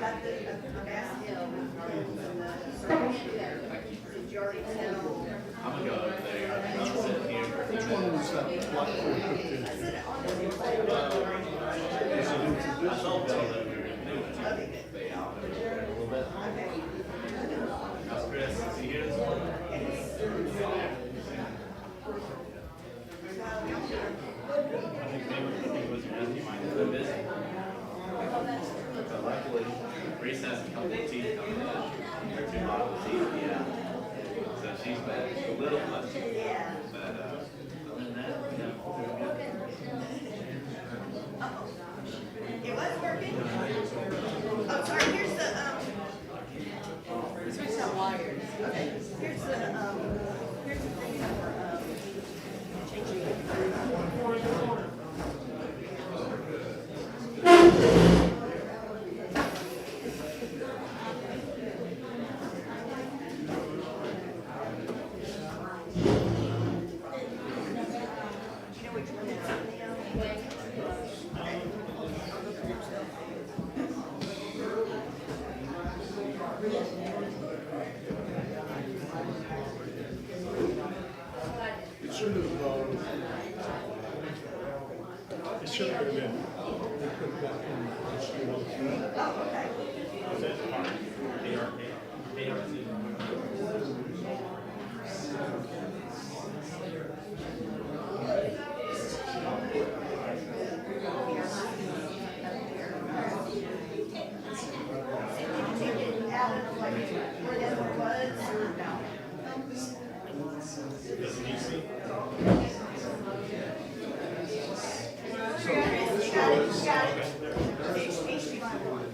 Did you already tell? I'm gonna go over there. I'll sit here. Which one was that black Ford cooked in? I told Bill that we were gonna do it. A little bit. How's Chris? Is he here this morning? I think it was your nephew. Mine is busy. But luckily, Reese has a couple of teeth coming in. Or 2 bottles of teeth, yeah. So she's bad. A little musty. But other than that, we're good. It was working. Oh, sorry, here's the, Switch out wires. okay, here's the thing for, changing. Do you know which one it's on, Leo? It should have, it should have been, they put that in the street on the street. Oh, okay. Is that ARC? Out of like where that one was, or no? Doesn't he see? You got it, you got it. HDMI one.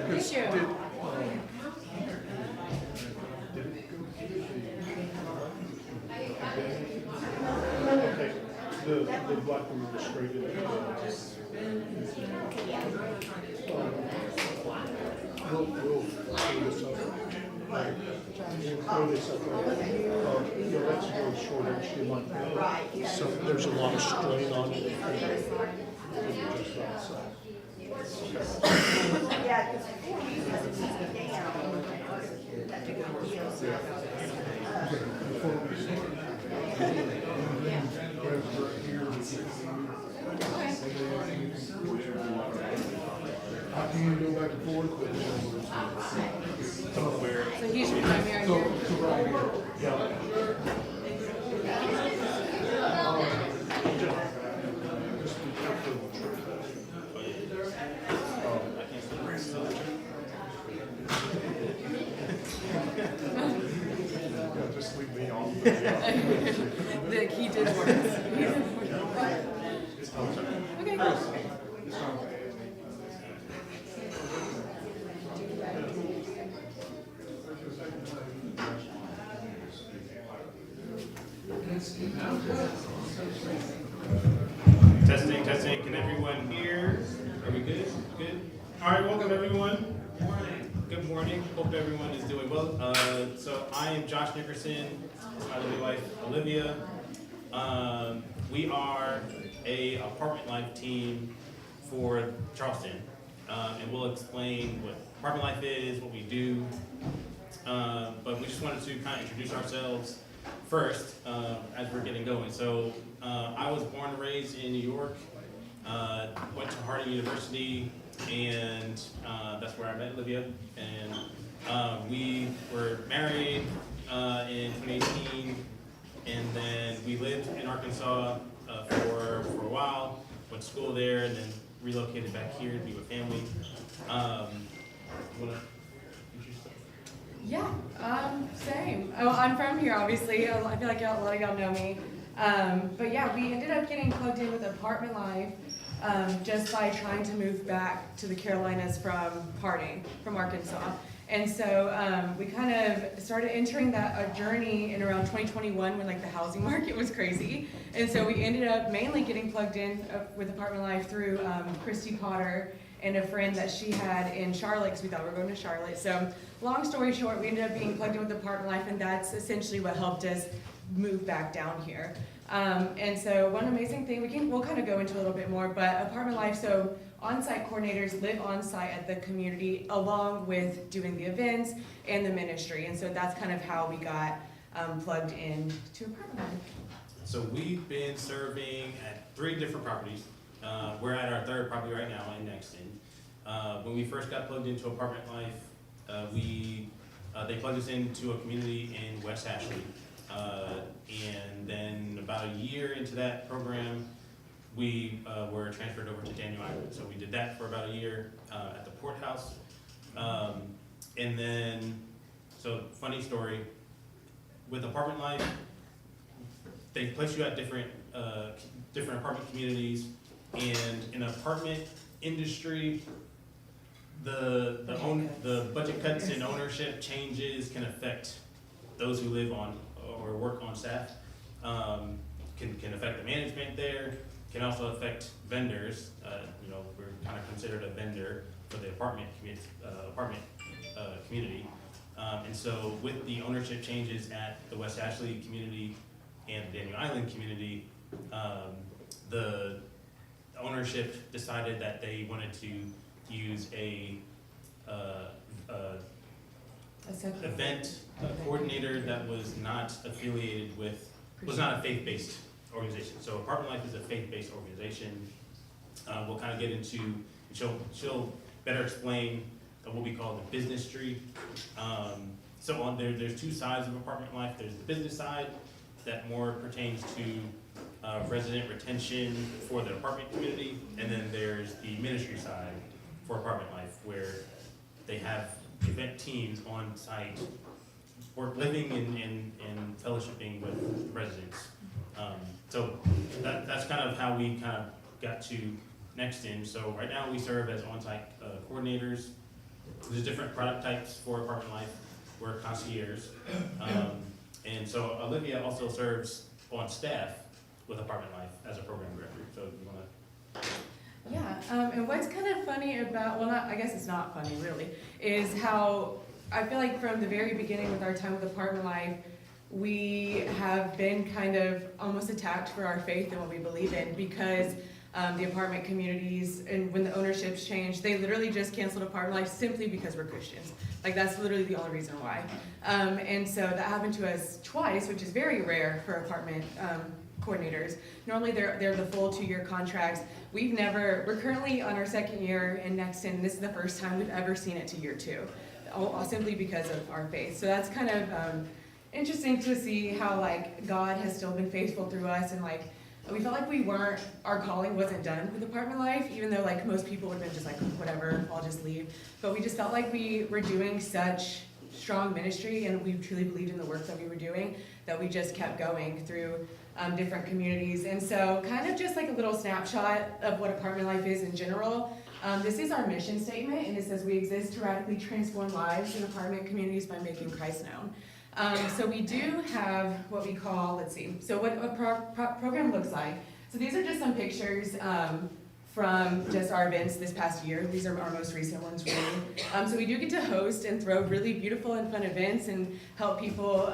Because Sure. Okay, the black one was straight in. We'll throw this up. We'll throw this up. Yeah, that's very short HDMI. Right. So there's a lot of strain on it. Just outside. Yeah, because before we used to take it down, that took a deal, so. Before we start. Right here. How can you go back and forth with it? Where? So he's your primary. So right here, yeah. Just be careful of the tree. Yeah, just leave me on. He did work. Okay, cool. Testing, testing. Can everyone hear? Are we good? Good. All right, welcome everyone. Good morning. Hope everyone is doing well. So I am Josh Nickerson. My lovely wife Olivia. We are a apartment life team for Charleston, and we'll explain what apartment life is, what we do. But we just wanted to kind of introduce ourselves first as we're getting going. So I was born and raised in New York, went to Harding University, and that's where I met Olivia. And we were married in 2018, and then we lived in Arkansas for a while, went to school there, and then relocated back here to be with family. Wanna introduce yourself? Yeah, same. Oh, I'm from here, obviously. I feel like a lot of y'all know me. But yeah, we ended up getting plugged in with apartment life just by trying to move back to the Carolinas from Harding, from Arkansas. And so we kind of started entering that journey in around 2021 when like the housing market was crazy. And so we ended up mainly getting plugged in with apartment life through Christy Potter and a friend that she had in Charlotte, because we thought we were going to Charlotte. So long story short, we ended up being plugged in with apartment life, and that's essentially what helped us move back down here. And so one amazing thing, we'll kind of go into a little bit more, but apartment life, so on-site coordinators live on-site at the community along with doing the events and the ministry. And so that's kind of how we got plugged in to Apartment Life. So we've been serving at 3 different properties. We're at our 3rd property right now in Nexton. When we first got plugged into Apartment Life, they plugged us into a community in West Ashley. And then about a year into that program, we were transferred over to Daniel Island. So we did that for about a year at the Port House. And then, so funny story, with Apartment Life, they place you at different apartment communities, and in the apartment industry, the budget cuts and ownership changes can affect those who live on or work on staff. Can affect the management there. Can also affect vendors. We're kind of considered a vendor for the apartment community. And so with the ownership changes at the West Ashley community and the Daniel Island community, the ownership decided that they wanted to use a event coordinator that was not affiliated with, was not a faith-based organization. So Apartment Life is a faith-based organization. We'll kind of get into, she'll better explain what we call the business tree. So on there's 2 sides of Apartment Life. There's the business side that more pertains to resident retention for the apartment community, and then there's the ministry side for Apartment Life, where they have event teams on site, living and fellowshipping with residents. So that's kind of how we kind of got to Nexton. So right now we serve as on-site coordinators. There's different product types for Apartment Life. We're concierge. And so Olivia also serves on staff with Apartment Life as a program director. So you want to? Yeah, and what's kind of funny about, well, I guess it's not funny really, is how I feel like from the very beginning with our time with Apartment Life, we have been kind of almost attacked for our faith and what we believe in, because the apartment communities, and when the ownerships changed, they literally just canceled Apartment Life simply because we're Christians. Like, that's literally the only reason why. And so that happened to us twice, which is very rare for apartment coordinators. Normally they're the full 2-year contracts. We're currently on our 2nd year in Nexton, and this is the first time we've ever seen it to year 2, simply because of our faith. So that's kind of interesting to see how like God has still been faithful through us, and like we felt like our calling wasn't done with Apartment Life, even though like most people would have been just like, whatever, I'll just leave. But we just felt like we were doing such strong ministry, and we truly believed in the work that we were doing, that we just kept going through different communities. And so kind of just like a little snapshot of what Apartment Life is in general. This is our mission statement, and it says we exist to radically transform lives in apartment communities by making Christ known. So we do have what we call, let's see, so what a program looks like. So these are just some pictures from just our events this past year. These are our most recent ones, really. So we do get to host and throw really beautiful and fun events and help people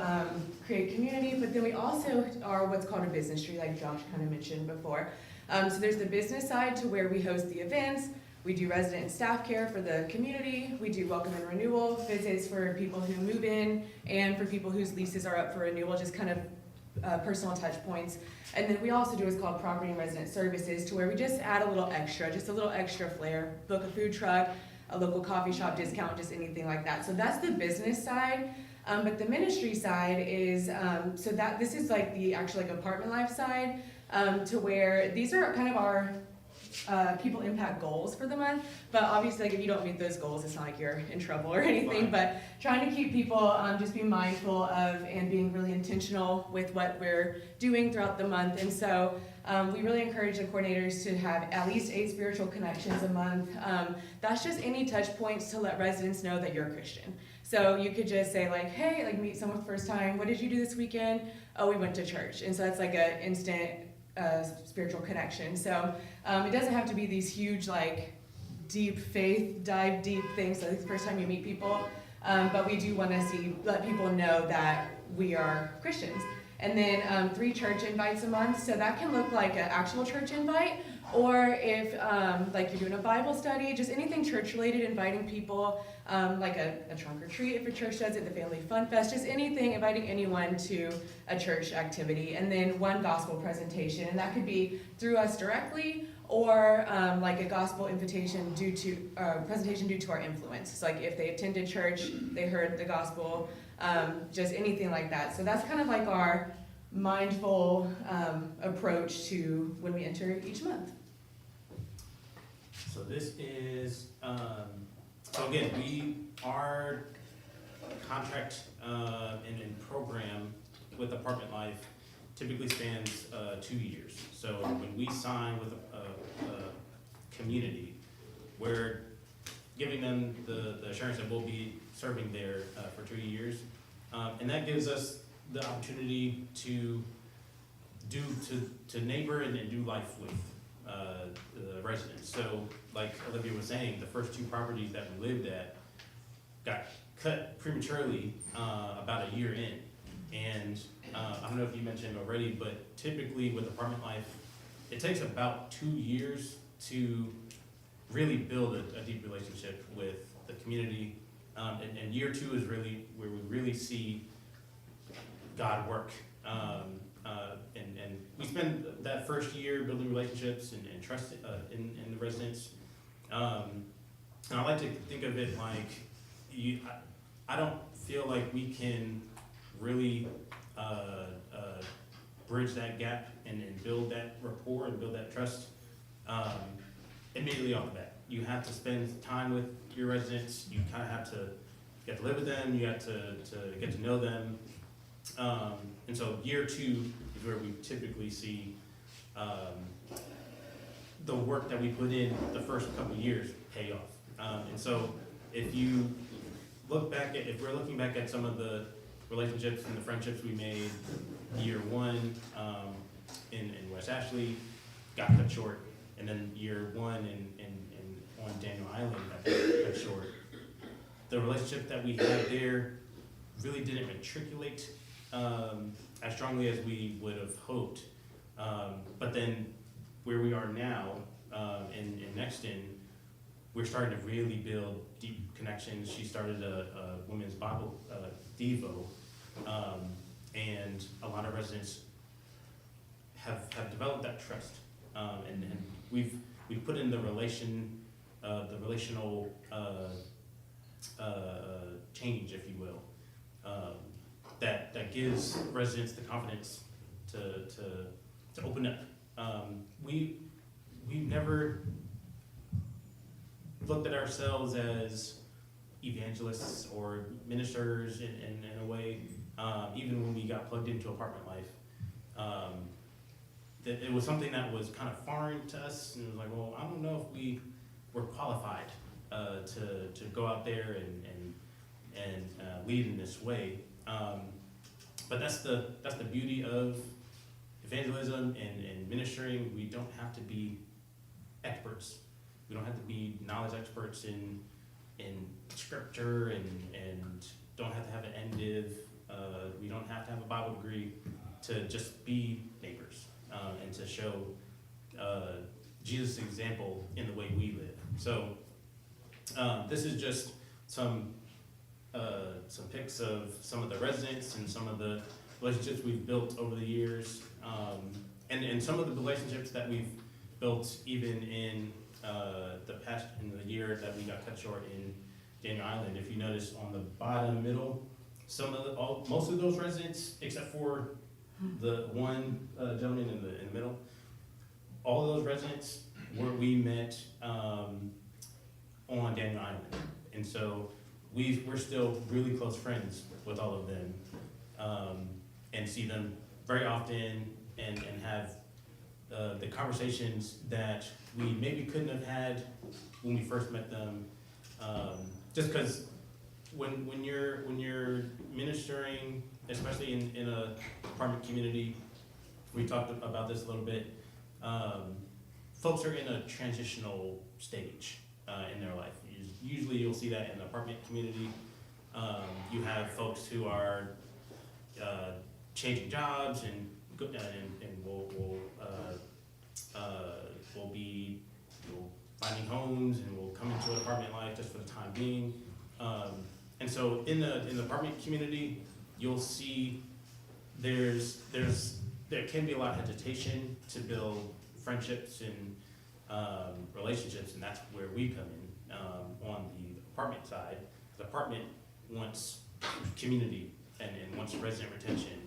create community, but then we also are what's called a business tree, like Josh kind of mentioned before. So there's the business side, to where we host the events. We do resident and staff care for the community. We do welcome and renewal visits for people who move in, and for people whose leases are up for renewal, just kind of personal touch points. And then we also do what's called property and resident services, to where we just add a little extra flair, book a food truck, a local coffee shop discount, just anything like that. So that's the business side. But the ministry side is, this is like the actual like Apartment Life side, to where these are kind of our people impact goals for the month. But obviously, like if you don't meet those goals, it's not like you're in trouble or anything. But trying to keep people just being mindful of and being really intentional with what we're doing throughout the month. And so we really encourage the coordinators to have at least 8 spiritual connections a month. That's just any touch points to let residents know that you're a Christian. So you could just say like, hey, like meet someone for the first time. What did you do this weekend? Oh, we went to church. And so that's like an instant spiritual connection. So it doesn't have to be these huge, like, deep faith, dive deep things, so it's the first time you meet people. But we do want to let people know that we are Christians. And then 3 church invites a month. So that can look like an actual church invite, or if like you're doing a Bible study, just anything church related, inviting people, like a trunk or treat if a church does it, the Family Fun Fest, just anything, inviting anyone to a church activity, and then one gospel presentation, and that could be through us directly, or like a gospel invitation due to presentation due to our influence. So like if they attended church, they heard the gospel, just anything like that. So that's kind of like our mindful approach to when we enter each month. So this is, so again, our contract and program with Apartment Life typically spans 2 years. So when we sign with a community, we're giving them the assurance that we'll be serving there for 2 years. And that gives us the opportunity to neighbor and do life with the residents. So like Olivia was saying, the first 2 properties that we lived at got cut prematurely about a year in. And I don't know if you mentioned already, but typically with Apartment Life, it takes about 2 years to really build a deep relationship with the community. And year 2 is really where we really see God work. And we spend that first year building relationships and trust in the residents. And I like to think of it like, I don't feel like we can really bridge that gap and build that rapport and build that trust immediately off the bat. You have to spend time with your residents. You kind of have to get to live with them. You have to get to know them. And so year 2 is where we typically see the work that we put in the first couple years pay off. And so if you look back if we're looking back at some of the relationships and the friendships we made year 1 in West Ashley got cut short, and then year 1 on Daniel Island got cut short. The relationship that we had there really didn't matriculate as strongly as we would have hoped. But then where we are now in Nexton, we're starting to really build deep connections. She started a women's Bible Devo, and a lot of residents have developed that trust, and we've put in the relational change, if you will, that gives residents the confidence to open up. We've never looked at ourselves as evangelists or ministers in a way, even when we got plugged into Apartment Life. That it was something that was kind of foreign to us, and it was like, well, I don't know if we were qualified to go out there and lead in this way. But that's the beauty of evangelism and ministering. We don't have to be experts. We don't have to be knowledge experts in scripture and don't have to have an MDiv. We don't have to have a Bible degree to just be neighbors and to show Jesus' example in the way we live. So this is just some pics of some of the residents and some of the relationships we've built over the years, and some of the relationships that we've built even in the year that we got cut short in Daniel Island. If you notice on the bottom middle, most of those residents, except for the one gentleman in the middle, all of those residents we met on Daniel Island, and so we're still really close friends with all of them, and see them very often and have the conversations that we maybe couldn't have had when we first met them, just because when you're ministering, especially in a apartment community, we talked about this a little bit, folks are in a transitional stage in their life. Usually you'll see that in the apartment community. You have folks who are changing jobs and will will be finding homes, and will come into apartment life just for the time being. And so in the apartment community, you'll see there can be a lot of hesitation to build friendships and relationships, and that's where we come in on the apartment side. The apartment wants community and wants resident retention.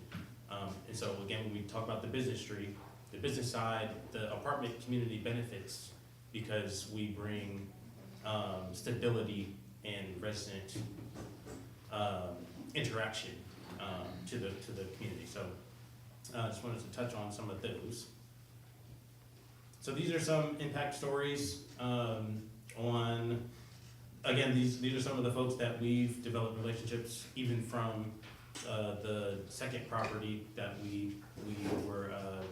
And so again, when we talk about the business tree, the business side, the apartment community benefits because we bring stability and resident interaction to the community. So I just wanted to touch on some of those. So these are some impact stories on, again, these are some of the folks that we've developed relationships, even from the second property that we were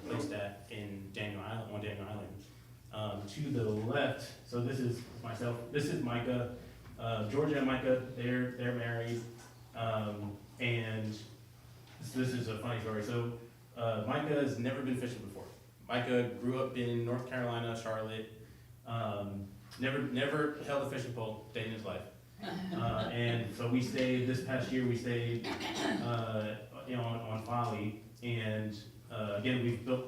placed at in Daniel Island, to the left. So this is myself. This is Micah, Georgia and Micah. They're married, and this is a funny story. So Micah has never been fishing before. Micah grew up in North Carolina, Charlotte. Never held a fishing pole day in his life. And so we stayed, this past year, we stayed on Folly. And again, we've built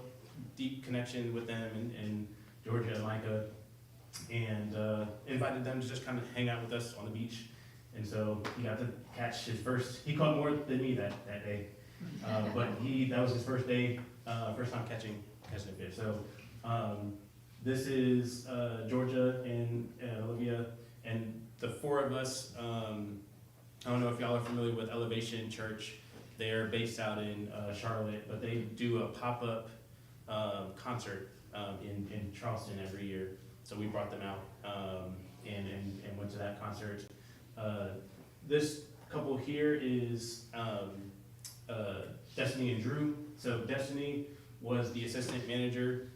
deep connection with them and Georgia and Micah, and invited them to just kind of hang out with us on the beach. And so he got to catch his first, he caught more than me that day. But that was his first day, first time catching a fish. So this is Georgia and Olivia, and the four of us. I don't know if y'all are familiar with Elevation Church. They're based out in Charlotte, but they do a pop-up concert in Charleston every year. So we brought them out and went to that concert. This couple here is Destiny and Drew. So Destiny was the assistant manager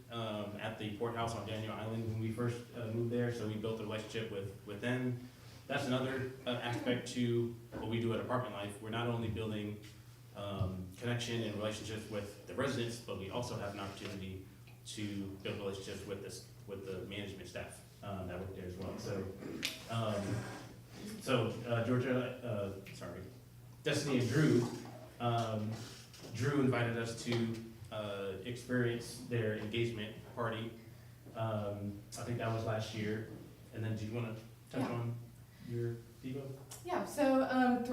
at the Port House on Daniel Island when we first moved there, so we built a relationship with them. That's another aspect to what we do at Apartment Life. We're not only building connection and relationships with the residents, but we also have an opportunity to build relationships with the management staff that work there as well. So Destiny and Drew. Drew invited us to experience their engagement party. I think that was last year. And then do you want to touch on your Devo? Yeah, so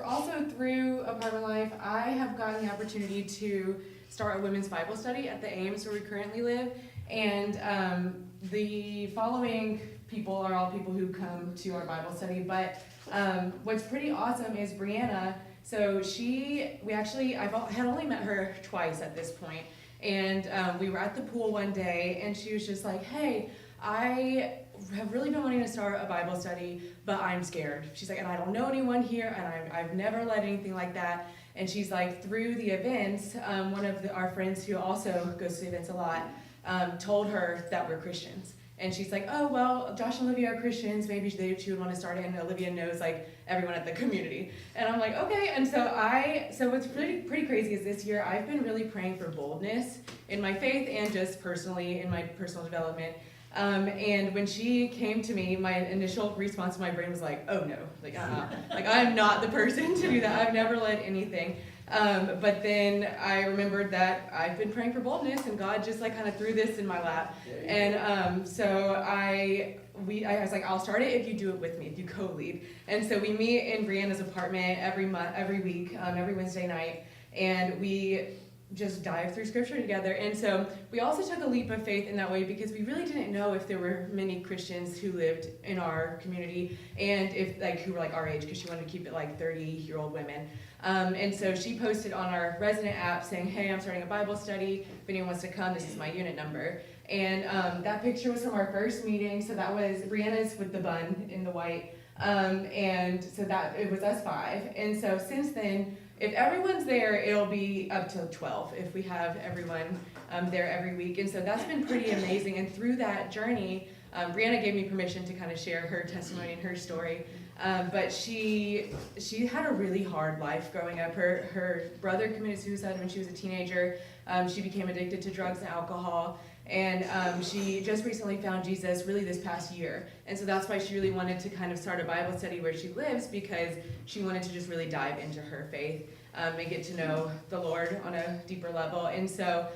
also through Apartment Life, I have gotten the opportunity to start a women's Bible study at the Ames where we currently live. And the following people are all people who come to our Bible study. But what's pretty awesome is Brianna. So I had only met her twice at this point. And we were at the pool one day, and she was just like, hey, I have really been wanting to start a Bible study, but I'm scared. She's like, and I don't know anyone here, and I've never led anything like that. And she's like, through the events, one of our friends who also goes to the events a lot told her that we're Christians. And she's like, oh, well, Josh and Olivia are Christians. Maybe she would want to start it. And Olivia knows, like, everyone at the community. And I'm like, okay. And so what's pretty crazy is this year I've been really praying for boldness in my faith and just personally in my personal development. And when she came to me, my initial response to my brain was like, oh, no. Like, like, I'm not the person to do that. I've never led anything. But then I remembered that I've been praying for boldness, and God just like kind of threw this in my lap. And so I was like, I'll start it if you do it with me, if you co-lead. And so we meet in Brianna's apartment every week, every Wednesday night, and we just dive through scripture together. And so we also took a leap of faith in that way because we really didn't know if there were many Christians who lived in our community and who were like our age, because she wanted to keep it like 30-year-old women. And so she posted on our resident app saying, hey, I'm starting a Bible study. If anyone wants to come, this is my unit number. And that picture was from our first meeting. So that was Brianna's with the bun in the white. And so it was us 5. And so since then, if everyone's there, it'll be up to 12 if we have everyone there every week. And so that's been pretty amazing. And through that journey, Brianna gave me permission to kind of share her testimony and her story. But she had a really hard life growing up. Her brother committed suicide when she was a teenager. She became addicted to drugs and alcohol. And she just recently found Jesus really this past year. And so that's why she really wanted to kind of start a Bible study where she lives, because she wanted to just really dive into her faith and get to know the Lord on a deeper level. And so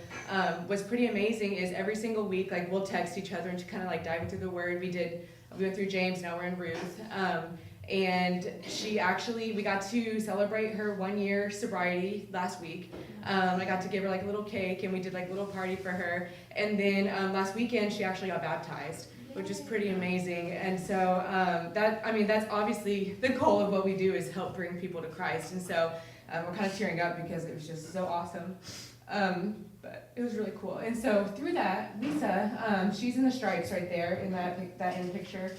what's pretty amazing is every single week, like we'll text each other and just kind of like diving through the word. We went through James, now we're in Ruth. And we got to celebrate her 1 year sobriety last week. I got to give her like a little cake, and we did like a little party for her. And then last weekend she actually got baptized, which is pretty amazing. And so that's obviously the goal of what we do, is help bring people to Christ. And so we're kind of tearing up because it was just so awesome. But it was really cool. And so through that, Lisa, she's in the stripes right there in that end picture.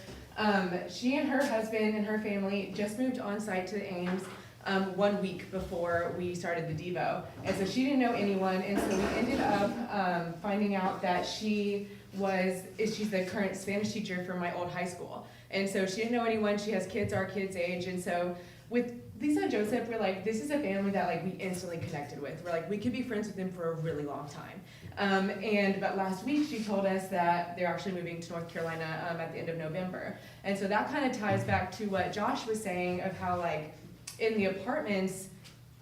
She and her husband and her family just moved on site to the Ames 1 week before we started the Devo. And so she didn't know anyone, and so we ended up finding out that she's the current Spanish teacher for my old high school. And so she didn't know anyone. She has kids our kids' age. And so with Lisa and Joseph, we're like, this is a family that like we instantly connected with. We're like, we could be friends with them for a really long time. But last week she told us that they're actually moving to North Carolina at the end of November. And so that kind of ties back to what Josh was saying of how like in the apartments,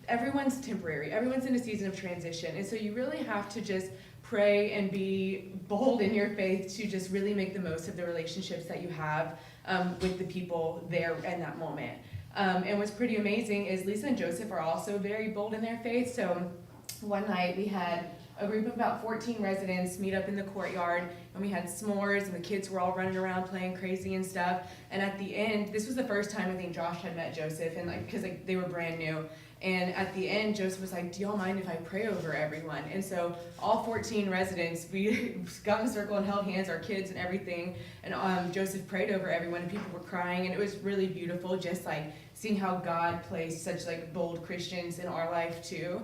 everyone's temporary. Everyone's in a season of transition. And so you really have to just pray and be bold in your faith to just really make the most of the relationships that you have with the people there in that moment. And what's pretty amazing is Lisa and Joseph are also very bold in their faith. So one night we had a group of about 14 residents meet up in the courtyard, and we had s'mores, and the kids were all running around playing crazy and stuff. And at the end, this was the first time I think Josh had met Joseph, and like because like, they were brand new. And at the end, Joseph was like, do y'all mind if I pray over everyone? And so all 14 residents, we got in a circle and held hands, our kids and everything. And Joseph prayed over everyone, and people were crying. And it was really beautiful, just like seeing how God placed such like bold Christians in our life too,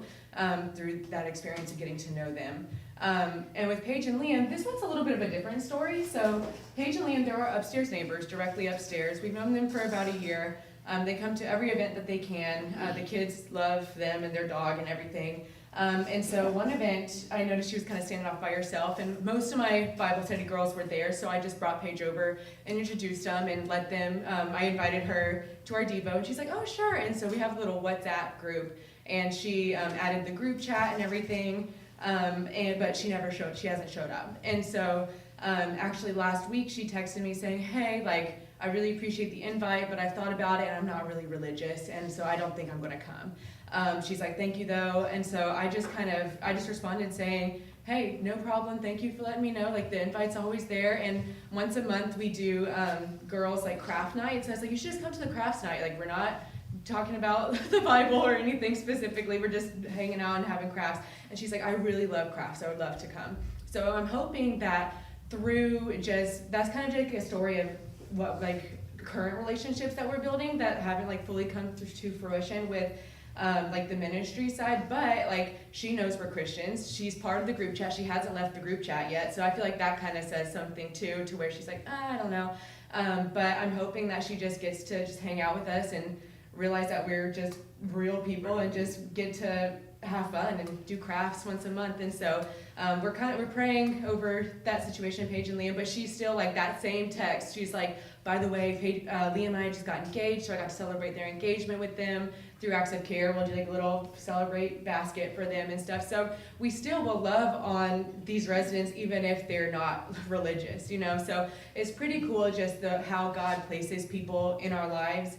through that experience of getting to know them. And with Paige and Liam, this one's a little bit of a different story. So Paige and Liam, they're our upstairs neighbors, directly upstairs. We've known them for about a year. They come to every event that they can. The kids love them and their dog and everything. And so one event, I noticed she was kind of standing off by herself, and most of my Bible study girls were there, so I just brought Paige over and introduced them and let them, I invited her to our Devo, and she's like, oh, sure. And so we have a little WhatsApp group, and she added the group chat and everything, but she hasn't showed up. And so actually last week she texted me saying, hey, like, I really appreciate the invite, but I've thought about it and I'm not really religious, and so I don't think I'm gonna come. She's like, thank you though. And so I just responded saying, hey, no problem, thank you for letting me know, like the invite's always there. And once a month we do girls like craft nights. And I was like, you should just come to the crafts night. Like we're not talking about the Bible or anything specifically, we're just hanging out and having crafts. And she's like, I really love crafts, I would love to come. So I'm hoping that through that's kind of like a story of what like current relationships that we're building that haven't like fully come to fruition with like the ministry side, but like she knows we're Christians. She's part of the group chat. She hasn't left the group chat yet, so I feel like that kind of says something too, to where she's like, I don't know. But I'm hoping that she just gets to just hang out with us and realize that we're just real people and just get to have fun and do crafts once a month. And so we're praying over that situation, Paige and Liam, but she's still like that same text. She's like, by the way, Liam and I just got engaged, so I got to celebrate their engagement with them through Acts of Care. We'll do like a little celebrate basket for them and stuff. So we still will love on these residents even if they're not religious, you know? So it's pretty cool just how God places people in our lives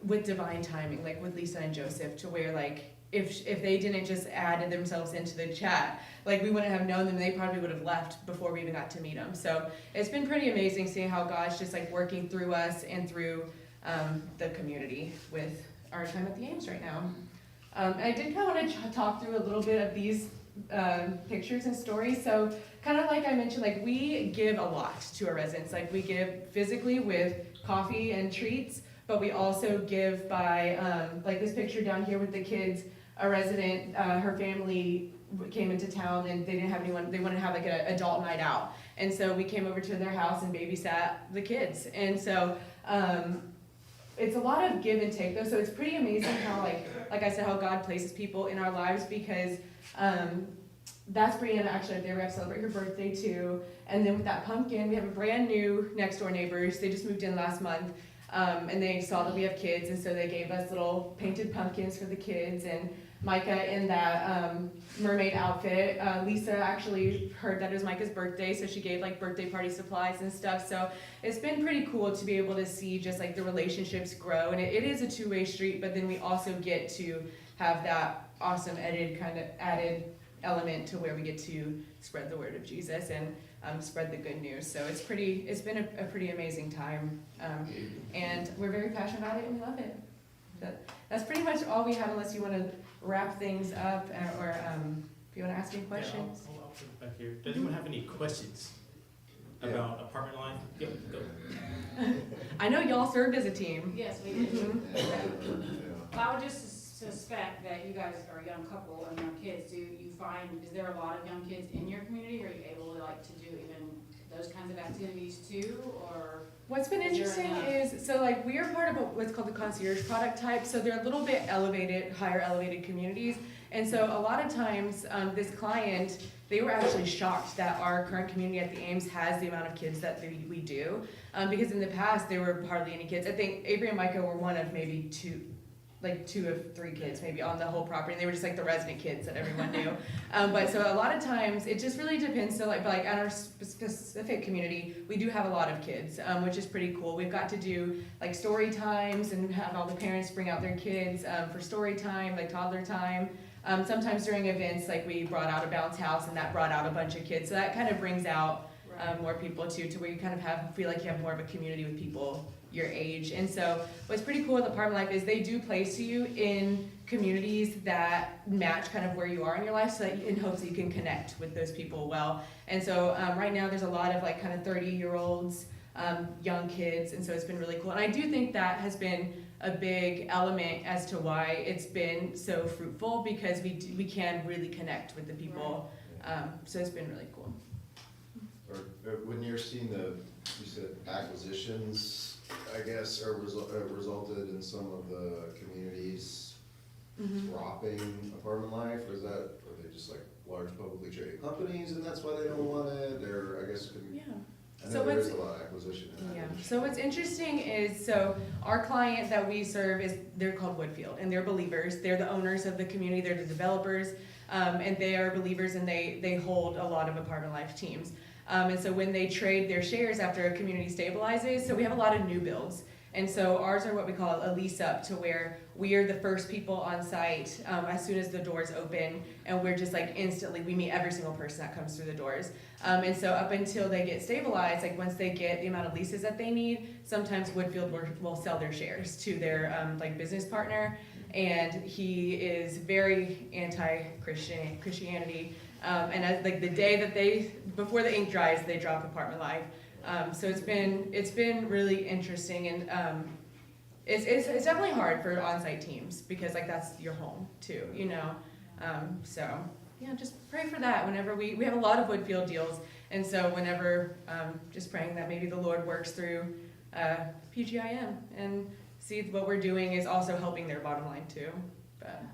with divine timing, like with Lisa and Joseph, to where like if they didn't just add themselves into the chat, like we wouldn't have known them, they probably would have left before we even got to meet them. So it's been pretty amazing seeing how God's just like working through us and through the community with our time at the Ames right now. I did kind of want to talk through a little bit of these pictures and stories. So kind of like I mentioned, like we give a lot to our residents. Like we give physically with coffee and treats, but we also give by, like this picture down here with the kids, a resident, her family came into town and they didn't have anyone, they wanted to have like an adult night out. And so we came over to their house and babysat the kids. And so it's a lot of give and take though. So it's pretty amazing how like I said, how God places people in our lives, because that's Brianna actually up there. We have to celebrate her birthday too. And then with that pumpkin, we have a brand new next door neighbors. They just moved in last month. And they saw that we have kids, and so they gave us little painted pumpkins for the kids. And Micah in that mermaid outfit. Lisa actually heard that it was Micah's birthday, so she gave like birthday party supplies and stuff. So it's been pretty cool to be able to see just like the relationships grow. And it is a two-way street, but then we also get to have that awesome added element to where we get to spread the word of Jesus and spread the good news. So it's been a pretty amazing time, and we're very passionate about it and we love it. That's pretty much all we have, unless you want to wrap things up, or if you want to ask any questions. Yeah, I'll put it back here. Does anyone have any questions about apartment life? Go. I know y'all served as a team. Yes, we did. Mhm. I would just suspect that you guys are a young couple and young kids. Is there a lot of young kids in your community? Are you able to do even those kinds of activities too, or? What's been interesting is, so like we are part of what's called the concierge product type, so they're a little bit higher elevated communities. And so a lot of times, this client, they were actually shocked that our current community at the Ames has the amount of kids that we do. Because in the past, there were hardly any kids. I think Avery and Micah were one of maybe two of three kids maybe on the whole property, and they were just like the resident kids that everyone knew. But so a lot of times it just really depends. So like at our specific community, we do have a lot of kids, which is pretty cool. We've got to do like story times and have all the parents bring out their kids for story time, like toddler time. Sometimes during events, like we brought out a bounce house, and that brought out a bunch of kids. So that kind of brings out more people too, to where you kind of feel like you have more of a community with people your age. And so what's pretty cool with apartment life is they do place you in communities that match kind of where you are in your life, so that in hopes that you can connect with those people well. And so right now there's a lot of like kind of 30-year-olds, young kids, and so it's been really cool. And I do think that has been a big element as to why it's been so fruitful, because we can really connect with the people. So it's been really cool. Or when you're seeing you said acquisitions, I guess, or resulted in some of the communities dropping apartment life, or are they just like large publicly traded companies and that's why they don't want it, or I guess I know there is a lot of acquisition in that industry. So what's interesting is, so our client that we serve they're called Woodfield, and they're believers. They're the owners of the community, they're the developers, and they are believers, and they hold a lot of apartment life teams. And so when they trade their shares after a community stabilizes, so we have a lot of new builds. And so ours are what we call a lease up, to where we are the first people on site as soon as the doors open, and we're just like instantly, we meet every single person that comes through the doors. And so up until they get stabilized, like once they get the amount of leases that they need, sometimes Woodfield will sell their shares to their like business partner. And he is very anti-Christianity. And as like the day that before the ink dries, they drop apartment life. So it's been really interesting, and it's definitely hard for on-site teams, because like that's your home too, you know. So yeah, just pray for that. Whenever we have a lot of Woodfield deals, and so whenever just praying that maybe the Lord works through PGIM and see what we're doing is also helping their bottom line too. But,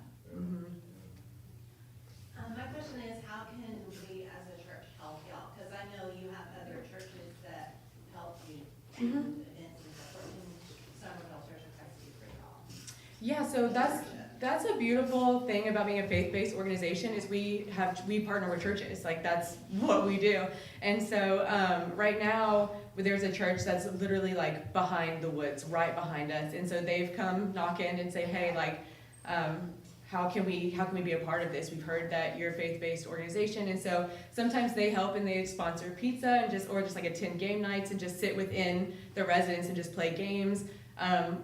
My question is, how can we as a church help y'all? Because I know you have other churches that help you with events and stuff. What can Somerville Church of Christ do for y'all? Yeah, so that's a beautiful thing about being a faith-based organization, is we partner with churches. Like that's what we do. And so right now there's a church that's literally like behind the woods, right behind us. And so they've come knock in and say, hey, like, how can we be a part of this? We've heard that you're a faith-based organization, and so sometimes they help and they sponsor pizza and just like attend game nights and just sit within the residence and just play games.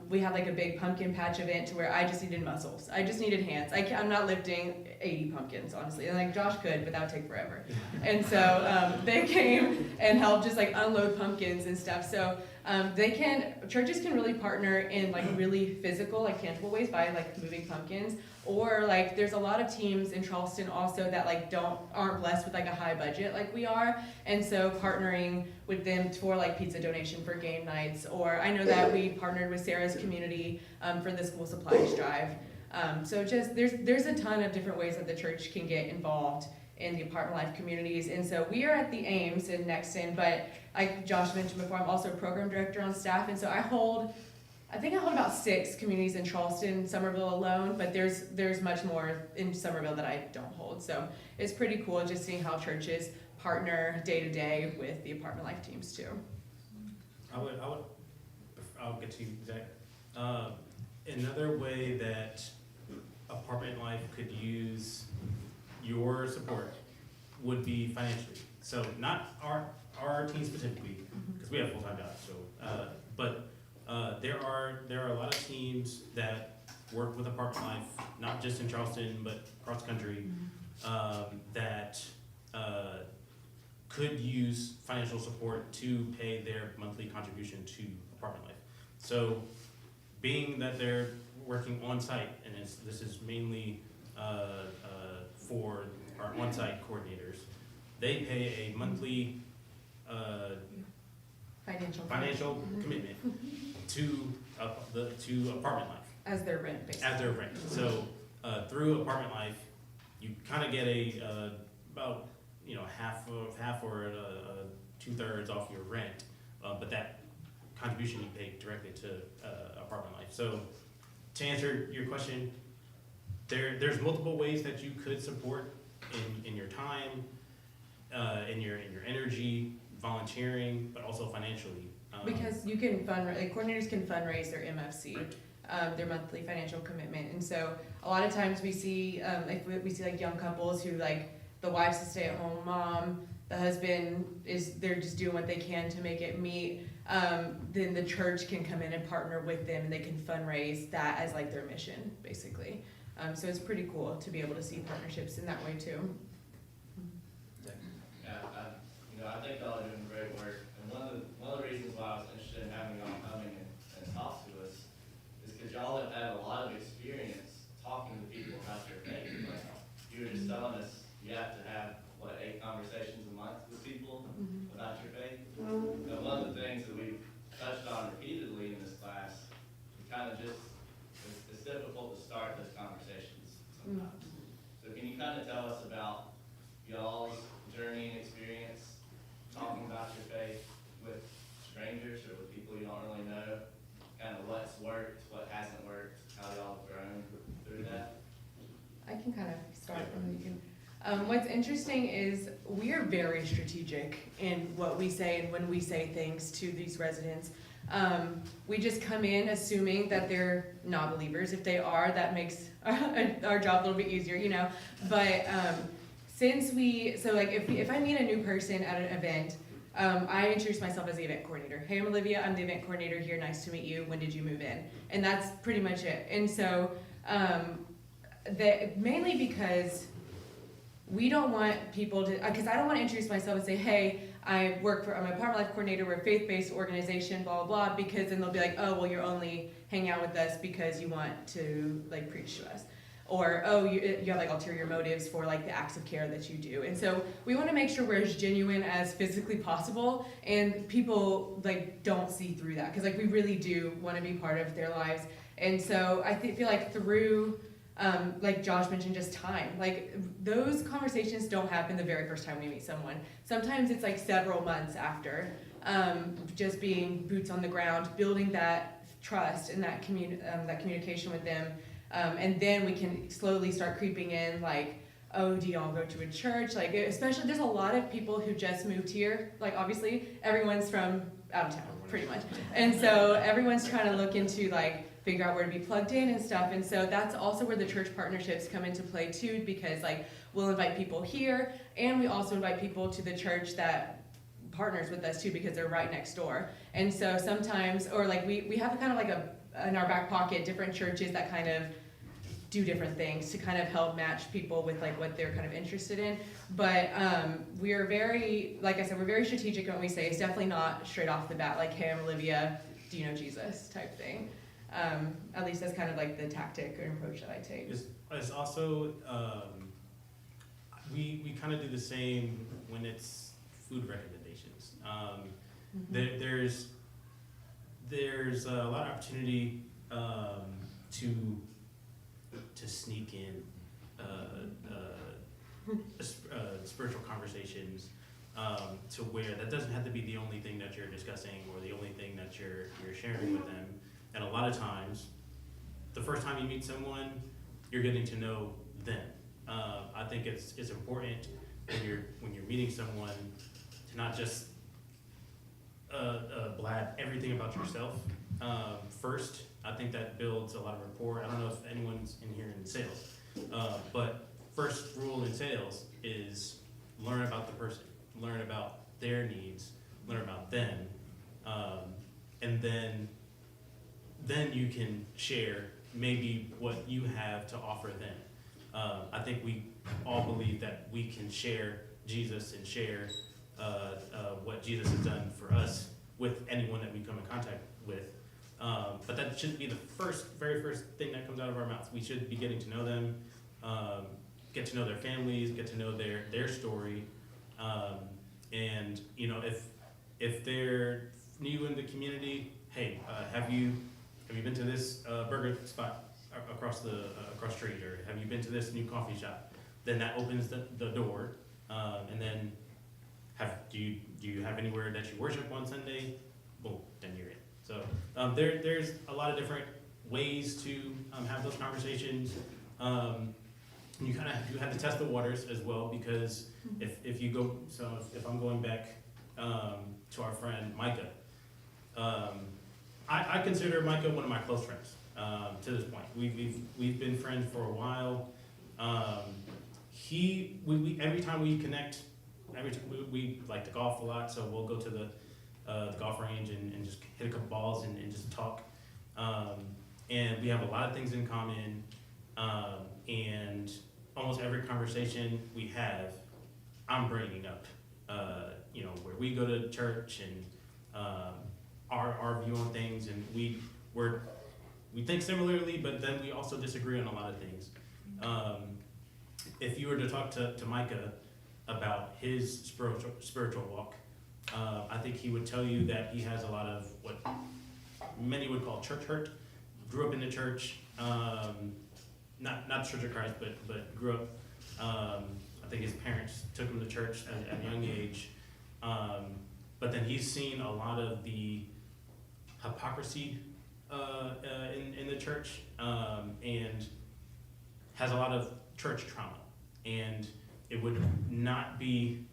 We had like a big pumpkin patch event to where I just needed muscles. I just needed hands. I'm not lifting 80 pumpkins, honestly. And like Josh could, but that would take forever. And so they came and helped just like unload pumpkins and stuff. So churches can really partner in like really physical, like tangible ways by like moving pumpkins. Or like there's a lot of teams in Charleston also that like aren't blessed with like a high budget like we are, and so partnering with them for like pizza donation for game nights. Or I know that we partnered with Sarah's community for the school supplies drive. So just there's a ton of different ways that the church can get involved in the apartment life communities. And so we are at the Ames in Nexton, but like Josh mentioned before, I'm also a program director on staff. And so I think I hold about 6 communities in Charleston, Somerville alone, but there's much more in Somerville that I don't hold. So it's pretty cool just seeing how churches partner day to day with the apartment life teams too. I'll get to you, Zach. Another way that apartment life could use your support would be financially. So not our team specifically, because we have full-time jobs. So, but there are a lot of teams that work with apartment life, not just in Charleston but across the country, that could use financial support to pay their monthly contribution to apartment life. So, being that they're working on site, and this is mainly for our on-site coordinators, they pay a monthly financial commitment to apartment life As their rent, basically. as their rent. So through apartment life, you kind of get about half or 2/3 off your rent, but that contribution you pay directly to apartment life. So to answer your question, there's multiple ways that you could support in your time, in your energy, volunteering, but also financially. Because you can coordinators can fundraise their MFC, their monthly financial commitment. And so a lot of times we see, like young couples who like the wife's a stay-at-home mom, the husband they're just doing what they can to make it meet. Then the church can come in and partner with them, and they can fundraise that as like their mission, basically. So it's pretty cool to be able to see partnerships in that way too. Yeah, I think y'all are doing great work, and one of the reasons why I was interested in having y'all coming and talk to us is because y'all have had a lot of experience talking to people about their faith. You were just telling us you have to have 8 conversations a month with people about your faith. And one of the things that we've touched on repeatedly in this class, it's difficult to start those conversations sometimes. So can you kind of tell us about y'all's journey and experience talking about your faith with strangers or with people you don't really know, kind of what's worked, what hasn't worked, how y'all have grown through that? I can kind of start and then you can. What's interesting is we are very strategic in what we say and when we say things to these residents. We just come in assuming that they're not believers. If they are, that makes our job a little bit easier, But if I meet a new person at an event, I introduce myself as the event coordinator. Hey, I'm Olivia, I'm the event coordinator here, nice to meet you, when did you move in? And that's pretty much it. And so, mainly because we don't want people to, because I don't want to introduce myself and say, hey, I'm an apartment life coordinator, we're a faith-based organization, blah, blah, blah, because then they'll be like, oh, well, you're only hanging out with us because you want to, preach to us. Or, oh, you have, ulterior motives for, the acts of care that you do. And so we want to make sure we're as genuine as physically possible, and people, don't see through that, because, we really do want to be part of their lives. And so I feel like through... like Josh mentioned, just time. Those conversations don't happen the very first time we meet someone. Sometimes it's several months after, just being boots on the ground, building that trust and that communication with them. And then we can slowly start creeping in, oh, do y'all go to a church? Especially, there's a lot of people who just moved here. Obviously, everyone's from out of town, pretty much. And so everyone's trying to look into, figure out where to be plugged in and stuff. And so that's also where the church partnerships come into play too, because we'll invite people here, and we also invite people to the church that partners with us too, because they're right next door. And so sometimes, or we have kind of in our back pocket, different churches that kind of do different things to kind of help match people with what they're kind of interested in. But we are very, like I said, we're very strategic when we say it's definitely not straight off the bat, hey, I'm Olivia, do you know Jesus type thing. At least that's kind of the tactic or approach that I take. It's also, we kind of do the same when it's food recommendations. There's a lot of opportunity to sneak in spiritual conversations, to where that doesn't have to be the only thing that you're discussing or the only thing that you're sharing with them. And a lot of times, the first time you meet someone, you're getting to know them. I think it's important when you're meeting someone to not just blab everything about yourself first. I think that builds a lot of rapport. I don't know if anyone's in here in sales, but first rule in sales is learn about the person, learn about their needs, learn about them, and then you can share maybe what you have to offer them. I think we all believe that we can share Jesus and share what Jesus has done for us with anyone that we come in contact with. But that shouldn't be the very first thing that comes out of our mouths. We should be getting to know them, get to know their families, get to know their story. And you know, if they're new in the community, hey, have you been to this burger spot across the street, or have you been to this new coffee shop? Then that opens the door, and then do you have anywhere that you worship on Sunday? Boom, then you're in. So there's a lot of different ways to have those conversations. You have to test the waters as well, because if you go, so if I'm going back to our friend Micah, I consider Micah one of my close friends to this point. We've been friends for a while. We every time we connect, we like to golf a lot, so we'll go to the golf range and just hit a couple balls and just talk. And we have a lot of things in common. And almost every conversation we have, I'm bringing up, you know, where we go to church and our view on things, and we think similarly, but then we also disagree on a lot of things. If you were to talk to Micah about his spiritual walk, I think he would tell you that he has a lot of what many would call church hurt. Grew up in the church, not Church of Christ, but grew up. I think his parents took him to church at a young age, but then he's seen a lot of the hypocrisy in the church, and has a lot of church trauma, and it would not be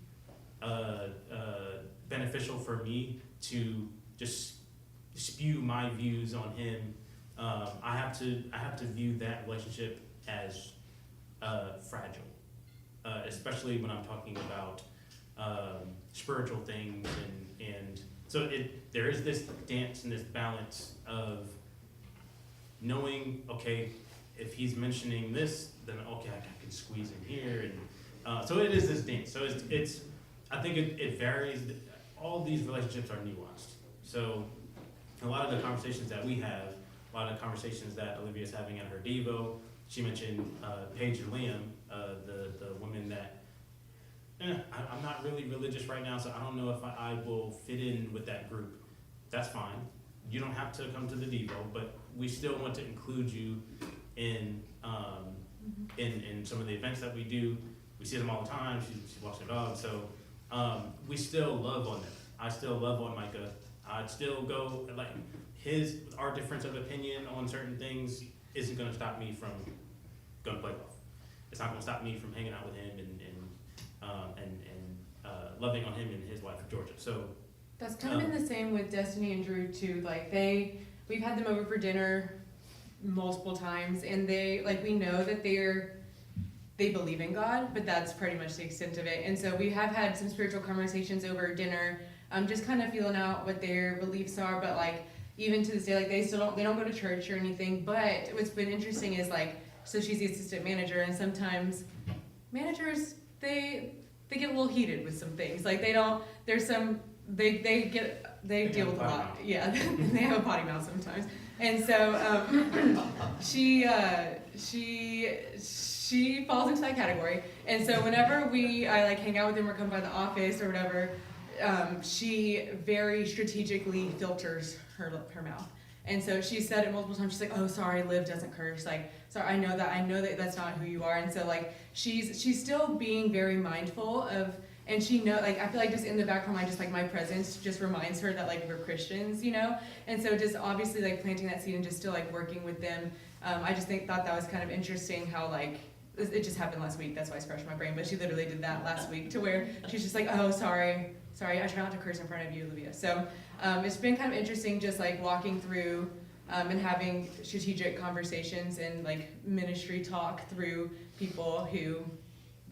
beneficial for me to just spew my views on him. I have to view that relationship as fragile, especially when I'm talking about spiritual things, and so there is this dance and this balance of knowing, okay, if he's mentioning this, then okay, I can squeeze in here, and so it is this dance. So it's I think it varies. All these relationships are nuanced. So a lot of the conversations that we have, a lot of the conversations that Olivia's having at her Devo, she mentioned Paige and Liam, the women that, I'm not really religious right now, so I don't know if I will fit in with that group. That's fine. You don't have to come to the Devo, but we still want to include you in some of the events that we do. We see them all the time. She walks her dog, so we still love on them. I still love on Micah. I'd still go, like, our difference of opinion on certain things isn't going to stop me from going to play golf. It's not going to stop me from hanging out with him and loving on him and his wife Georgia. So that's kind of been the same with Destiny and Drew too. Like we've had them over for dinner multiple times, and we know that they believe in God, but that's pretty much the extent of it. And so we have had some spiritual conversations over dinner, just kind of feeling out what their beliefs are. But like even to this day, like they don't go to church or anything. But what's been interesting is so she's the assistant manager, and sometimes managers they get a little heated with some things. Like they deal with a lot. Yeah, they have a potty mouth sometimes. And so she falls into that category. And so whenever I hang out with them or come by the office or whatever, she very strategically filters her mouth. And so she said it multiple times. She's like, "Oh, sorry, Liv doesn't curse. Like, sorry, I know that that's not who you are." And so like she's still being very mindful of, and she know, like, I feel like just in the back of her mind, just like my presence just reminds her that like we're Christians, you know. And so just obviously like planting that seed and just still like working with them. I just thought that was kind of interesting how like it just happened last week. That's why it's fresh in my brain. But she literally did that last week to where she's just like, "Oh, sorry, I try not to curse in front of you, Olivia." So it's been kind of interesting just like walking through and having strategic conversations and like ministry talk through people who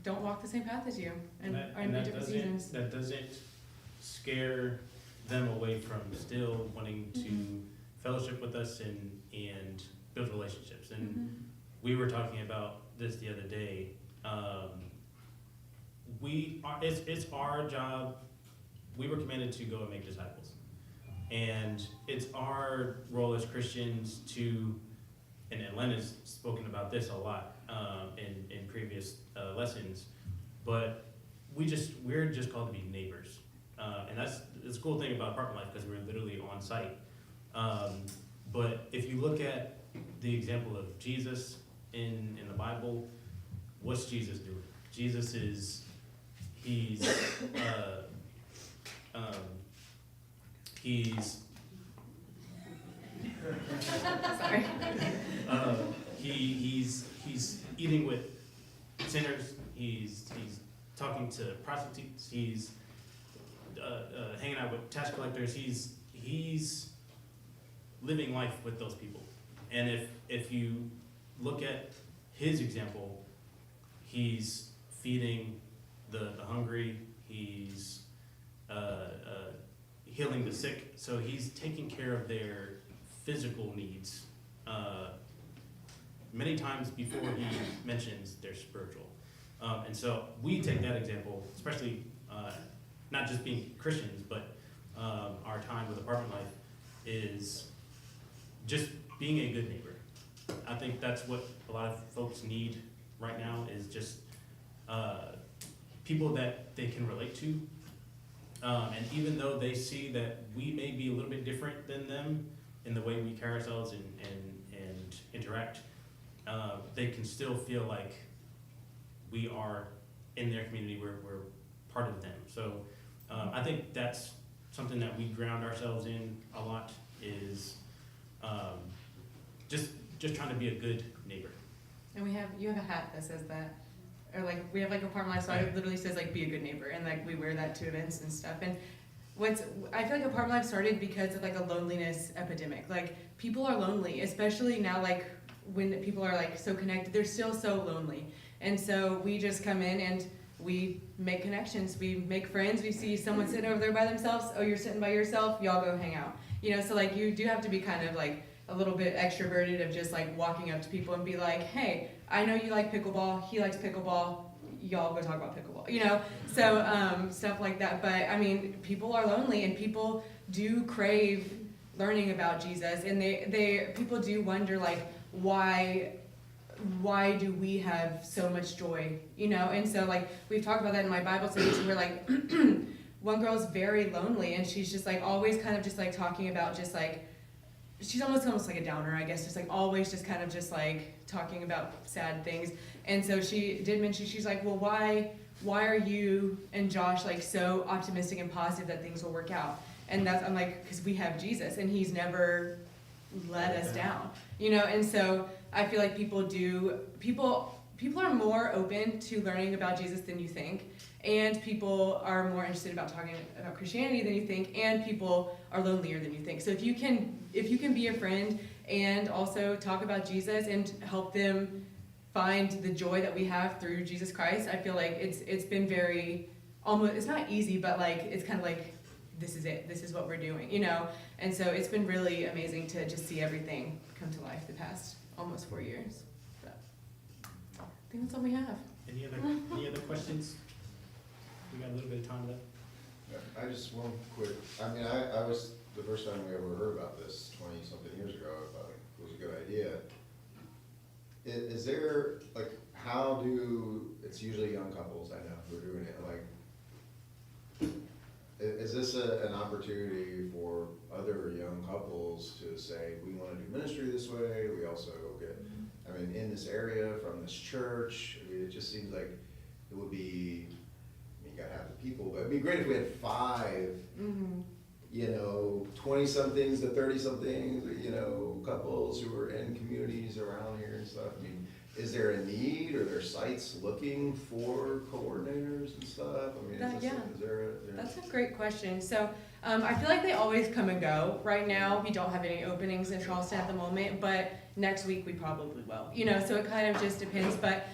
don't walk the same path as you and are in different seasons. That doesn't scare them away from still wanting to fellowship with us and build relationships. And we were talking about this the other day. It's our job. We were commanded to go and make disciples. And it's our role as Christians to, and Len has spoken about this a lot in previous lessons, but we're just called to be neighbors. And that's the cool thing about Apartment Life, because we're literally on site. But if you look at the example of Jesus in the Bible, what's Jesus doing? Jesus is, he's Sorry. He's eating with sinners. He's talking to prostitutes. He's hanging out with tax collectors. He's living life with those people. And if you look at his example, he's feeding the hungry. He's healing the sick. So he's taking care of their physical needs many times before he mentions their spiritual. And so we take that example, especially not just being Christians, but our time with Apartment Life is just being a good neighbor. I think that's what a lot of folks need right now, is just people that they can relate to. And even though they see that we may be a little bit different than them in the way we carry ourselves and interact, they can still feel like we are in their community, we're part of them. So I think that's something that we ground ourselves in a lot, is just trying to be a good neighbor. And you have a hat that says that, or like we have like Apartment Life, so it literally says like be a good neighbor, and like we wear that to events and stuff. And I feel like Apartment Life started because of like a loneliness epidemic. Like people are lonely, especially now, like when people are like so connected, they're still so lonely. And so we just come in and we make connections, we make friends. We see someone sitting over there by themselves. Oh, you're sitting by yourself, y'all go hang out. You know, so like you do have to be kind of like a little bit extroverted of just like walking up to people and be like, "Hey, I know you like pickleball, he likes pickleball, y'all go talk about pickleball," you know? So stuff like that. But I mean, people are lonely and people do crave learning about Jesus, and people do wonder like, why do we have so much joy, you know? And so like we've talked about that in my Bible studies, where like one girl's very lonely and she's just like always kind of just like talking about just like, she's almost like a downer, I guess, just like always just kind of just like talking about sad things. And so she did mention, she's like, "Well, why are you and Josh like so optimistic and positive that things will work out?" And I'm like, "Because we have Jesus and he's never let us down," you know? And so I feel like people are more open to learning about Jesus than you think, and people are more interested about talking about Christianity than you think, and people are lonelier than you think. So if you can be a friend and also talk about Jesus and help them find the joy that we have through Jesus Christ, I feel like it's been very, almost, it's not easy, but like it's kind of like, this is it, this is what we're doing, you know? And so it's been really amazing to just see everything come to life the past almost 4 years. But I think that's all we have. Any other questions? We got a little bit of time left. I just one quick, I mean, I was, the first time we ever heard about this 20-something years ago, I thought it was a good idea. Is there, like, it's usually young couples, I know, who are doing it, like, is this an opportunity for other young couples to say, we wanna do ministry this way, we also get, I mean, in this area, from this church, I mean, it just seems like it would be, I mean, you gotta have the people, but it'd be great if we had 5, you know, 20-somethings to 30-somethings, you know, couples who are in communities around here and stuff. I mean, is there a need, or are there sites looking for coordinators and stuff? I mean, Yeah. is there That's a great question. So I feel like they always come and go. Right now, we don't have any openings in Charleston at the moment, but next week we probably will. You know, so it kind of just depends. But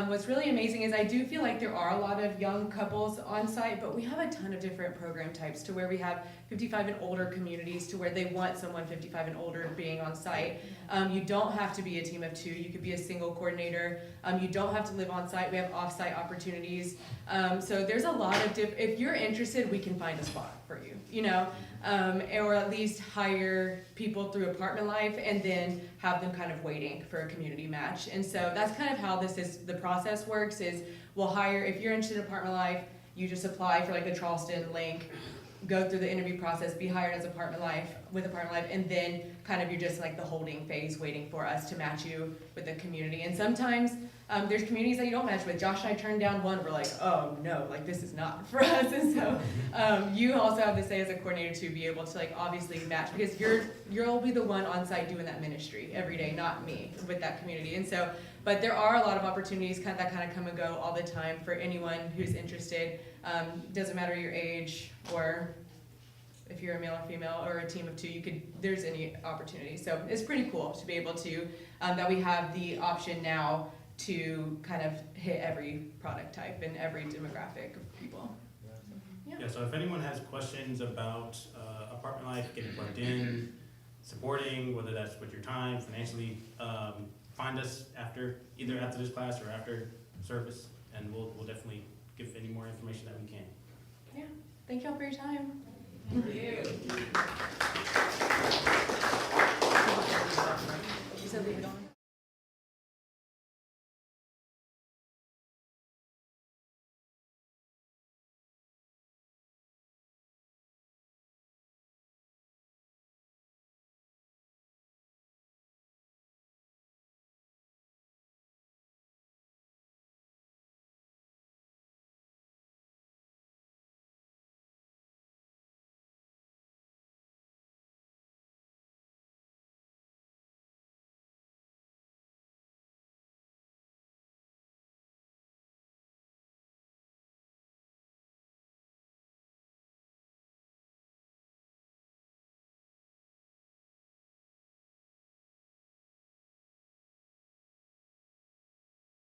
what's really amazing is I do feel like there are a lot of young couples on site, but we have a ton of different program types to where we have 55 and older communities to where they want someone 55 and older being on site. You don't have to be a team of 2. You could be a single coordinator. You don't have to live on site. We have off-site opportunities. So there's a lot of if you're interested, we can find a spot for you, you know, or at least hire people through Apartment Life and then have them kind of waiting for a community match. And so that's kind of how the process works is we'll hire, if you're interested in Apartment Life, you just apply for like the Charleston link, go through the interview process, be hired as Apartment Life with Apartment Life, and then kind of you're just like the holding phase waiting for us to match you with the community. And sometimes there's communities that you don't match with. Josh and I turned down one, we're like, oh no, like this is not for us. And so you also have to say as a coordinator to be able to like obviously match, because you'll be the one on site doing that ministry every day, not me with that community. And so, but there are a lot of opportunities that kind of come and go all the time for anyone who's interested. Doesn't matter your age or if you're a male or female or a team of 2, there's any opportunity. So it's pretty cool to be able to, that we have the option now to kind of hit every product type and every demographic of people. Yeah, so if anyone has questions about Apartment Life, getting plugged in, supporting, whether that's with your time, financially, find us either after this class or after service, and we'll definitely give any more information that we can. Yeah, thank y'all for your time. Thank you.